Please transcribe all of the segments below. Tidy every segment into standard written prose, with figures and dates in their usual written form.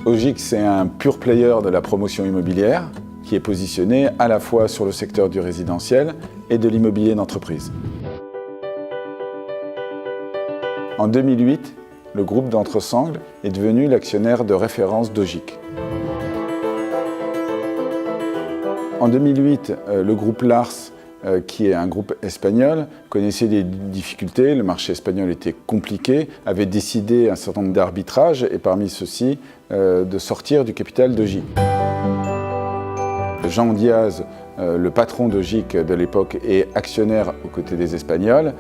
Ogic, c'est un pure player de la promotion immobilière qui est positionné à la fois sur le secteur du résidentiel et de l'immobilier d'entreprise. En 2008, le groupe d'Entresangles est devenu l'actionnaire de référence d'Ogic. En 2008, le groupe Lars, qui est un groupe espagnol, connaissait des difficultés, le marché espagnol était compliqué, avait décidé un certain nombre d'arbitrages et parmi ceux-ci de sortir du capital d'Ogic. Jean Diaz, le patron d'Ogic de l'époque, est actionnaire aux côtés des Espagnols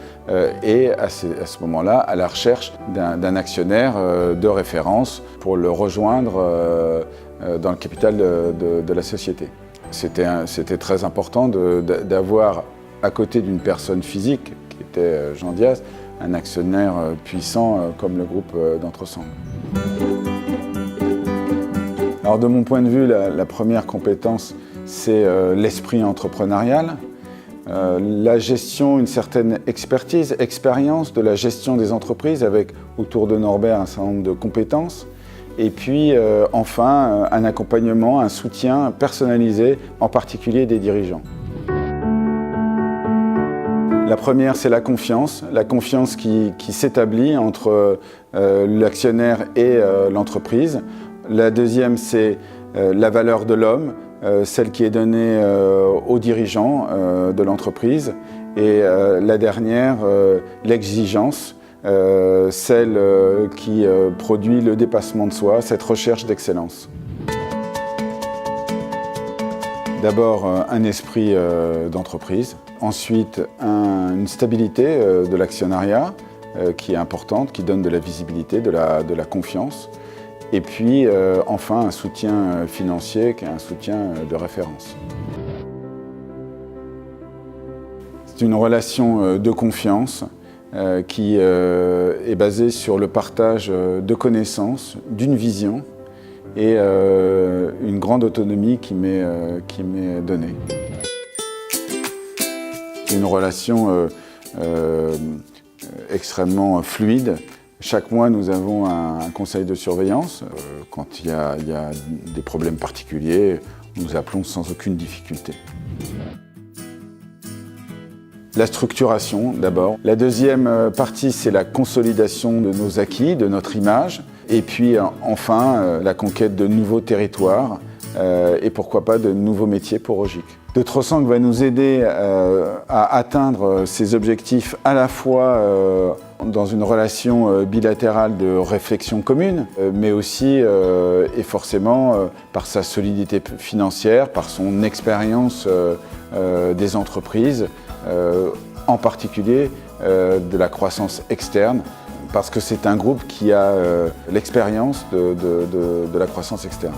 et à ce moment-là à la recherche d'un actionnaire de référence pour le rejoindre dans le capital de la société. C'était très important d'avoir à côté d'une personne physique, qui était Jean Diaz, un actionnaire puissant comme le groupe d'Entresangles. Alors de mon point de vue, la première compétence, c'est l'esprit entrepreneurial, la gestion, une certaine expertise, expérience de la gestion des entreprises avec autour de Norbert un certain nombre de compétences. Et puis enfin, un accompagnement, un soutien personnalisé, en particulier des dirigeants. La première, c'est la confiance qui s'établit entre l'actionnaire et l'entreprise. La deuxième, c'est la valeur de l'homme, celle qui est donnée aux dirigeants de l'entreprise. Et la dernière, l'exigence. Celle qui produit le dépassement de soi, cette recherche d'excellence. D'abord, un esprit d'entreprise. Ensuite, une stabilité de l'actionnariat qui est importante, qui donne de la visibilité, de la confiance. Et puis, enfin, un soutien financier qui est un soutien de référence. C'est une relation de confiance qui est basée sur le partage de connaissances, d'une vision et une grande autonomie qui m'est donnée. C'est une relation extrêmement fluide. Chaque mois, nous avons un conseil de surveillance. Quand il y a des problèmes particuliers, nous appelons sans aucune difficulté. La structuration d'abord. La deuxième partie, c'est la consolidation de nos acquis, de notre image. Et puis enfin, la conquête de nouveaux territoires et pourquoi pas de nouveaux métiers pour Ogic. D'Entresangles va nous aider à atteindre ces objectifs à la fois dans une relation bilatérale de réflexion commune, mais aussi et forcément par sa solidité financière, par son expérience des entreprises, en particulier de la croissance externe, parce que c'est un groupe qui a l'expérience de la croissance externe.